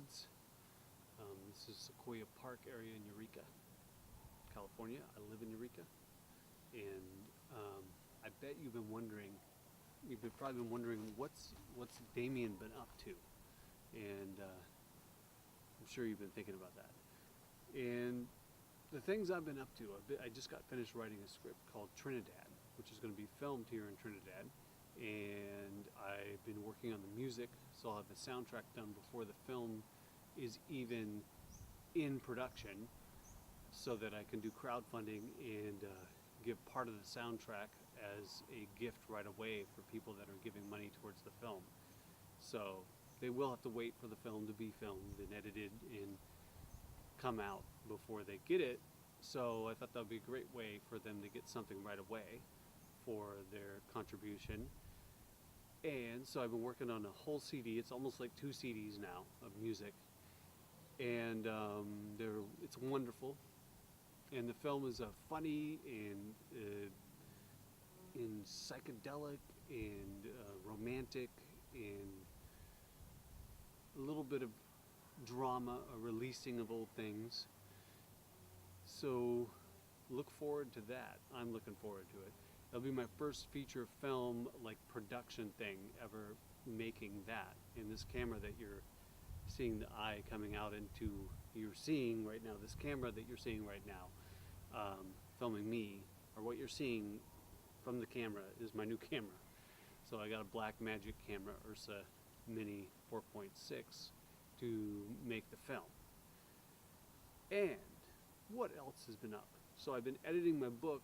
woods. This is Sequoia Park area in Eureka, California. I live in Eureka, and I bet you've been wondering. Probably been wondering what's Damion been up to, and I'm sure you've been thinking about that. And the things I've been up to, I just got finished writing a script called Trinidad, which is going to be filmed here in Trinidad. And I've been working on the music, so I'll have the soundtrack done before the film is even in production, so that I can do crowdfunding and give part of the soundtrack as a gift right away for people that are giving money towards the film. So they will have to wait for the film to be filmed and edited and come out before they get it. So I thought that would be a great way for them to get something right away for their contribution. And so I've been working on a whole CD. It's almost like 2 CDs now of music, and it's wonderful. And the film is funny and psychedelic and romantic and a little bit of drama, a releasing of old things. So look forward to that. I'm looking forward to it. It'll be my first feature film, like, production thing ever, making that. And this camera that you're seeing the eye coming out into, you're seeing right now, this camera that you're seeing right now, filming me, or what you're seeing from the camera is my new camera. So I got a Blackmagic camera, Ursa Mini 4.6, to make the film. And what else has been up? So I've been editing my book,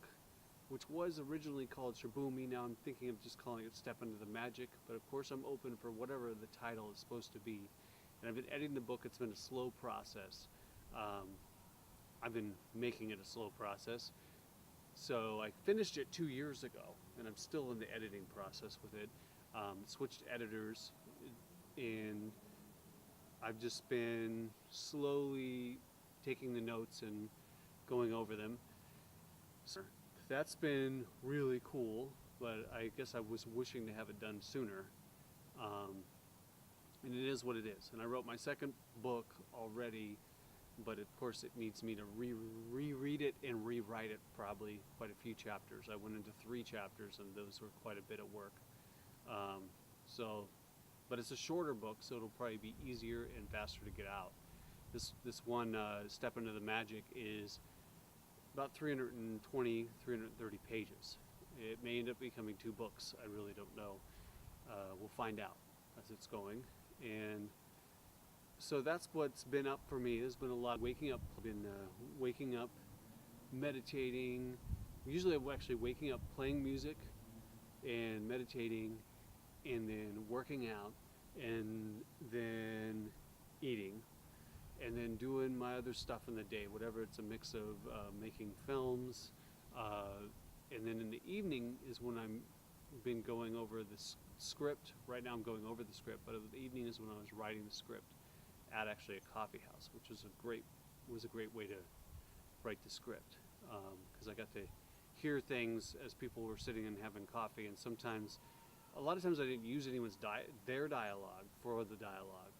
which was originally called Sharpe. Now I'm thinking of just calling it Step Into the Magic, but of course I'm open for whatever the title is supposed to be. And I've been editing the book. It's been a slow process. I've been making it a slow process. So I finished it 2 years ago, and I'm still in the editing process with it. Switched editors, and I've just been slowly taking the notes and going over them. So that's been really cool, but I guess I was wishing to have it done sooner. And it is what it is. And I wrote my second book already, but of course it needs me to reread it and rewrite it, probably quite a few chapters. I went into 3 chapters, and those were quite a bit of work. But it's a shorter book, so it'll probably be easier and faster to get out. This one, Step Into the Magic, is about 320, 330 pages. It may end up becoming 2 books. I really don't know. We'll find out as it's going. And so that's what's been up for me. There's been a lot of waking up. I've been waking up, meditating. Usually I'm actually waking up, playing music and meditating, and then working out, and then eating, and then doing my other stuff in the day, whatever. It's a mix of making films, and then in the evening is when I'm been going over the script. Right now I'm going over the script, but the evening is when I was writing the script at actually a coffee house, which was a great way to write the script, because I got to hear things as people were sitting and having coffee. And a lot of times I didn't use anyone's their dialogue for the dialogue,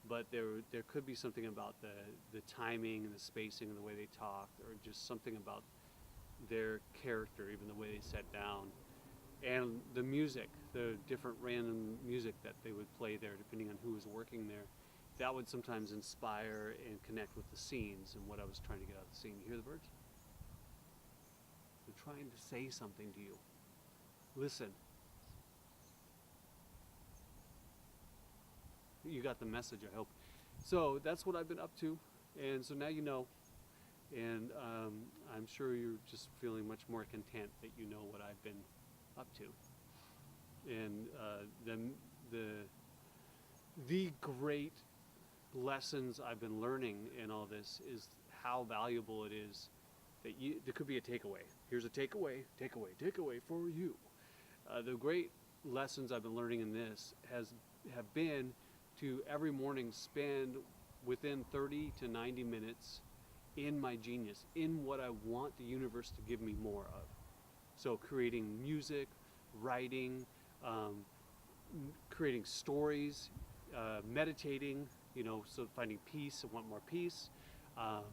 but there could be something about the timing and the spacing and the way they talked, or just something about their character, even the way they sat down, and the music, the different random music that they would play there, depending on who was working there. That would sometimes inspire and connect with the scenes and what I was trying to get out of the scene. You hear the birds? They're trying to say something to you. Listen. You got the message, I hope. So that's what I've been up to, and so now you know, and I'm sure you're just feeling much more content that you know what I've been up to. And the great lessons I've been learning in all this is how valuable it is that there could be a takeaway. Here's a takeaway for you. The great lessons I've been learning in this have been to every morning spend within 30 to 90 minutes in my genius, in what I want the universe to give me more of. So creating music, writing, creating stories, meditating, So finding peace, I want more peace. Um,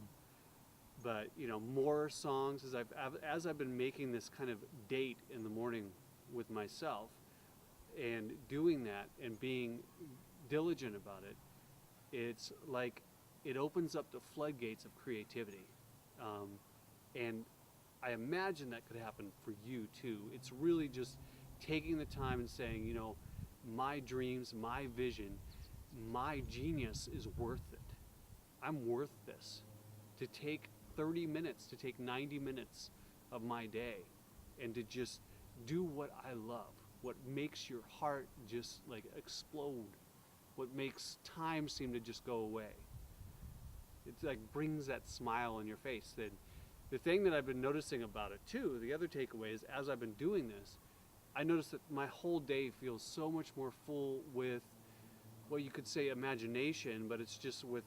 but more songs as I've been making this kind of date in the morning with myself and doing that and being diligent about it. It's like it opens up the floodgates of creativity, and I imagine that could happen for you too. It's really just taking the time and saying, my dreams, my vision, my genius is worth it. I'm worth this. To take 30 minutes, to take 90 minutes of my day and to just do what I love, what makes your heart just like explode, what makes time seem to just go away. It's like brings that smile on your face. That the thing that I've been noticing about it too, the other takeaway is as I've been doing this, I noticed that my whole day feels so much more full with, well, you could say imagination, but it's just with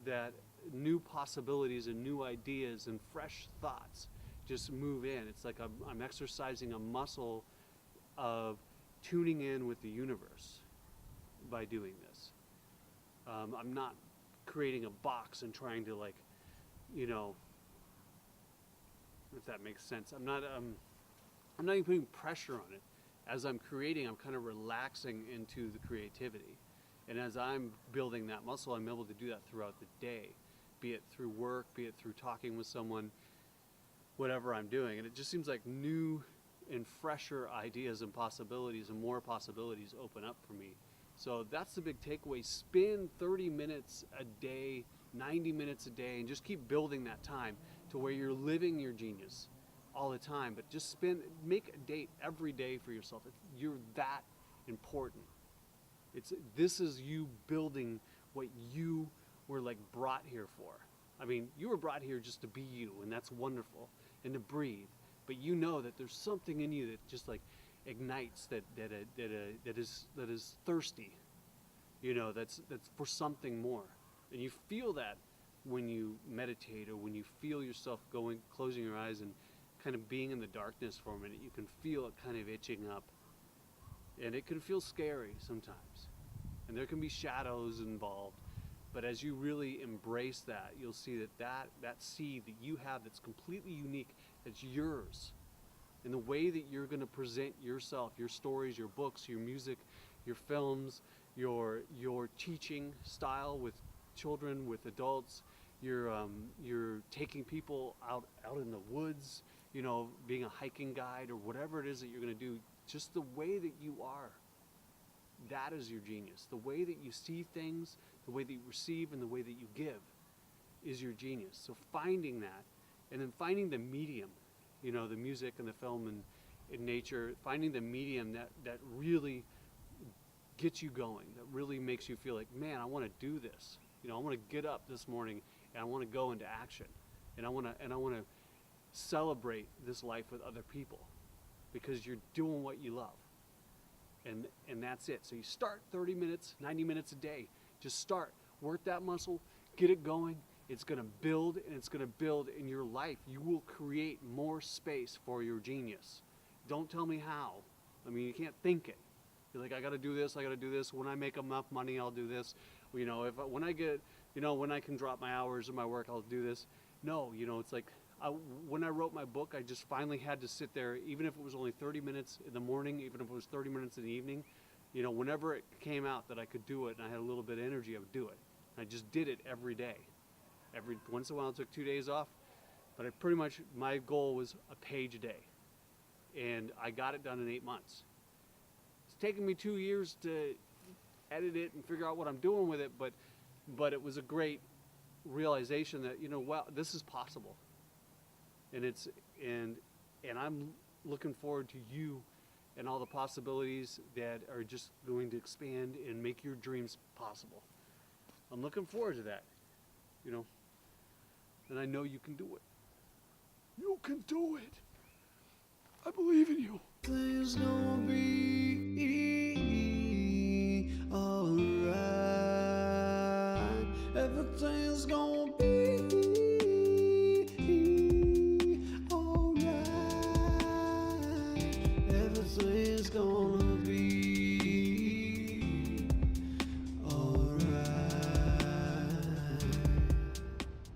that new possibilities and new ideas and fresh thoughts just move in. It's like I'm exercising a muscle of tuning in with the universe by doing this. I'm not creating a box and trying to if that makes sense. I'm not even putting pressure on it. As I'm creating, I'm kind of relaxing into the creativity. And as I'm building that muscle, I'm able to do that throughout the day, be it through work, be it through talking with someone, whatever I'm doing. And it just seems like new and fresher ideas and possibilities and more possibilities open up for me. So that's the big takeaway. Spend 30 minutes a day, 90 minutes a day, and just keep building that time to where you're living your genius all the time. But just make a date every day for yourself. You're that important. This is you building what you were brought here for. I mean, you were brought here just to be you, and that's wonderful, and to breathe. But you know that there's something in you that just ignites, that is thirsty. That's for something more, and you feel that when you meditate or when you feel yourself closing your eyes and kind of being in the darkness for a minute. You can feel it kind of itching up, and it can feel scary sometimes, and there can be shadows involved. But as you really embrace that, you'll see that seed that you have that's completely unique, that's yours. And the way that you're going to present yourself, your stories, your books, your music, your films, your teaching style with children, with adults, you're taking people out in the woods, being a hiking guide or whatever it is that you're going to do, just the way that you are. That is your genius. The way that you see things, the way that you receive, and the way that you give is your genius. So finding that, and then finding the medium, the music and the film and in nature, finding the medium that really gets you going, that really makes you feel like, man, I want to do this. I want to get up this morning and I want to go into action, and I want to celebrate this life with other people because you're doing what you love. And that's it. So you start 30 minutes, 90 minutes a day. Just start. Work that muscle. Get it going. It's going to build, and it's going to build in your life. You will create more space for your genius. Don't tell me how. I mean, you can't think it. You're like, I got to do this. I got to do this. When I make enough money, I'll do this. When I can drop my hours of my work, I'll do this. No, it's like, when I wrote my book, I just finally had to sit there, even if it was only 30 minutes in the morning, even if it was 30 minutes in the evening, whenever it came out that I could do it and I had a little bit of energy, I would do it. And I just did it every day. Every once in a while, I took 2 days off, but my goal was a page a day. And I got it done in 8 months. It's taken me 2 years to edit it and figure out what I'm doing with it, but it was a great realization that, wow, this is possible. And I'm looking forward to you and all the possibilities that are just going to expand and make your dreams possible. I'm looking forward to that, and I know you can do it. You can do it. I believe in you. Things gonna be alright. Everything's gonna be alright. Everything's gonna